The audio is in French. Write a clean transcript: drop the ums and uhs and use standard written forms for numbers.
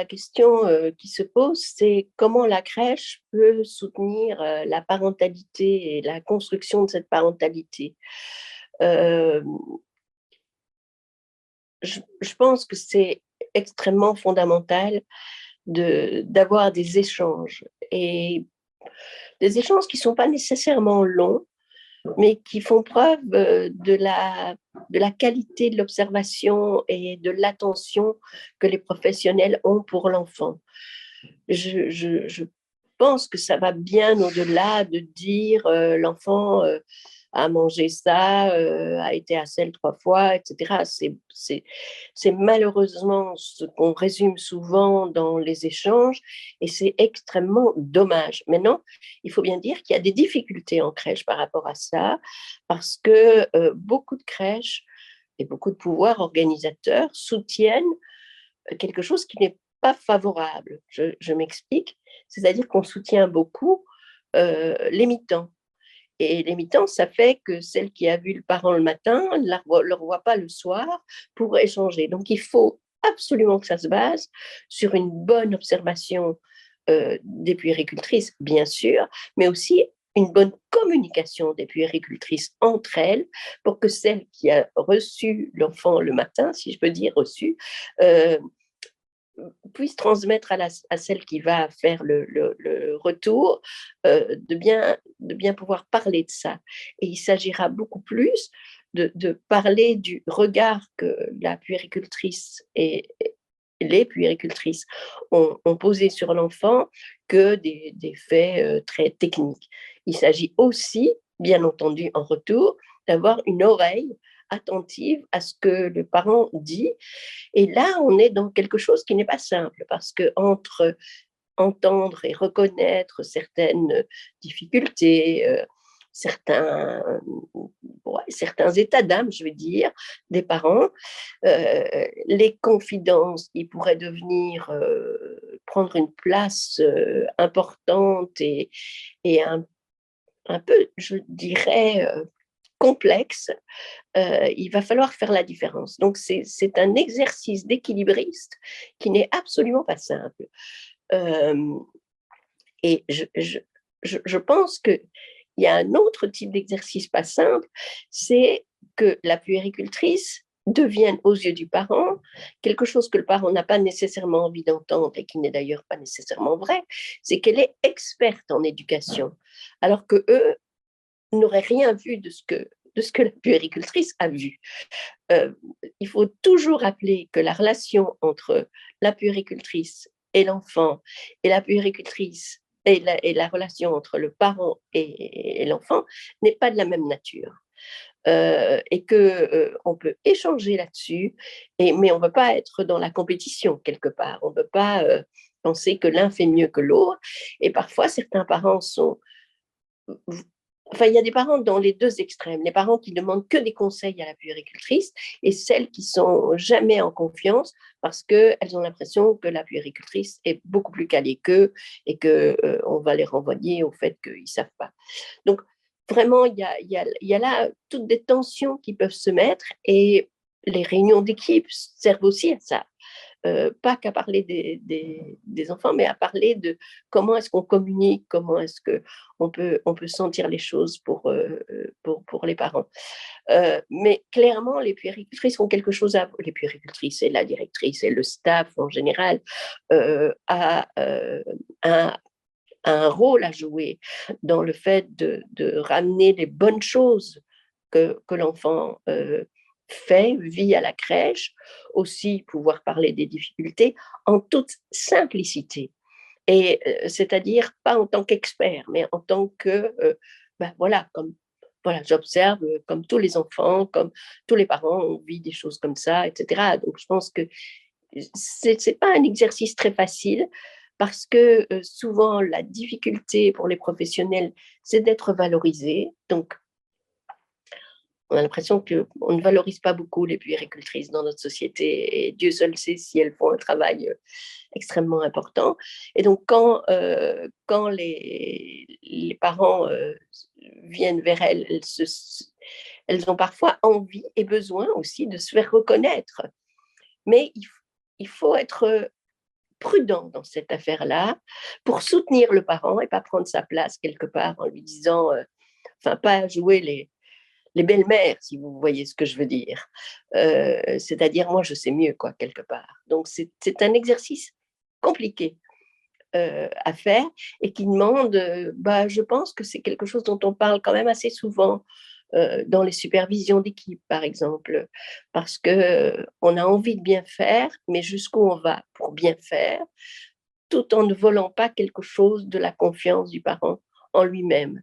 la question qui se pose, c'est comment la crèche peut soutenir la parentalité et la construction de cette parentalité. Euh, je pense que c'est extrêmement fondamental d'avoir des échanges et des échanges qui ne sont pas nécessairement longs, mais qui font preuve de la qualité de l'observation et de l'attention que les professionnels ont pour l'enfant. Je pense que ça va bien au-delà de dire l'enfant a mangé ça, a été à selle 3 fois, etc. C'est malheureusement ce qu'on résume souvent dans les échanges et c'est extrêmement dommage. Maintenant, il faut bien dire qu'il y a des difficultés en crèche par rapport à ça parce que beaucoup de crèches et beaucoup de pouvoirs organisateurs soutiennent quelque chose qui n'est pas favorable. Je m'explique, c'est-à-dire qu'on soutient beaucoup les mi-temps. Et les mi-temps, ça fait que celle qui a vu le parent le matin ne le revoit pas le soir pour échanger. Donc, il faut absolument que ça se base sur une bonne observation des puéricultrices, bien sûr, mais aussi une bonne communication des puéricultrices entre elles pour que celle qui a reçu l'enfant le matin, si je peux dire reçu, puisse transmettre à celle qui va faire le retour de bien pouvoir parler de ça. Et il s'agira beaucoup plus de parler du regard que la puéricultrice et les puéricultrices ont posé sur l'enfant que des faits très techniques. Il s'agit aussi, bien entendu, en retour, d'avoir une oreille attentive à ce que le parent dit. Et là, on est dans quelque chose qui n'est pas simple, parce que entre entendre et reconnaître certaines difficultés, certains, ouais, certains états d'âme, je veux dire, des parents, les confidences qui pourraient devenir, prendre une place importante et un peu, je dirais, complexe, il va falloir faire la différence. Donc, c'est un exercice d'équilibriste qui n'est absolument pas simple. Euh, et je pense qu'il y a un autre type d'exercice pas simple, c'est que la puéricultrice devienne aux yeux du parent quelque chose que le parent n'a pas nécessairement envie d'entendre et qui n'est d'ailleurs pas nécessairement vrai, c'est qu'elle est experte en éducation, alors que eux n'auraient rien vu de ce que la puéricultrice a vu. Euh, il faut toujours rappeler que la relation entre la puéricultrice et l'enfant et la puéricultrice et la relation entre le parent et l'enfant n'est pas de la même nature. Et que on peut échanger là-dessus, mais on ne peut pas être dans la compétition quelque part. On ne peut pas penser que l'un fait mieux que l'autre. Et parfois, certains parents sont enfin, il y a des parents dans les deux extrêmes, les parents qui demandent que des conseils à la puéricultrice et celles qui sont jamais en confiance parce qu'elles ont l'impression que la puéricultrice est beaucoup plus calée qu'eux et qu'on va les renvoyer au fait qu'ils ne savent pas. Donc, vraiment, il y a là toutes des tensions qui peuvent se mettre et les réunions d'équipe servent aussi à ça. Pas qu'à parler des enfants, mais à parler de comment est-ce qu'on communique, comment est-ce on peut sentir les choses pour les parents. Mais clairement, les puéricultrices ont quelque chose à... Les puéricultrices et la directrice et le staff en général a un, un rôle à jouer dans le fait de ramener les bonnes choses que l'enfant fait, vit à la crèche, aussi pouvoir parler des difficultés en toute simplicité. Et c'est-à-dire pas en tant qu'expert, mais en tant que, ben voilà, comme voilà, j'observe comme tous les enfants, comme tous les parents, on vit des choses comme ça, etc. Donc je pense que c'est pas un exercice très facile parce que souvent la difficulté pour les professionnels, c'est d'être valorisé. Donc on a l'impression qu'on ne valorise pas beaucoup les puéricultrices dans notre société et Dieu seul sait si elles font un travail extrêmement important. Et donc, quand les parents viennent vers elles, elles ont parfois envie et besoin aussi de se faire reconnaître. Mais il faut être prudent dans cette affaire-là pour soutenir le parent et pas prendre sa place quelque part en lui disant, enfin, pas jouer les belles-mères, si vous voyez ce que je veux dire. C'est-à-dire, moi, je sais mieux, quoi, quelque part. Donc, c'est un exercice compliqué à faire et qui demande, bah, je pense que c'est quelque chose dont on parle quand même assez souvent dans les supervisions d'équipe, par exemple, parce que on a envie de bien faire, mais jusqu'où on va pour bien faire, tout en ne volant pas quelque chose de la confiance du parent en lui-même.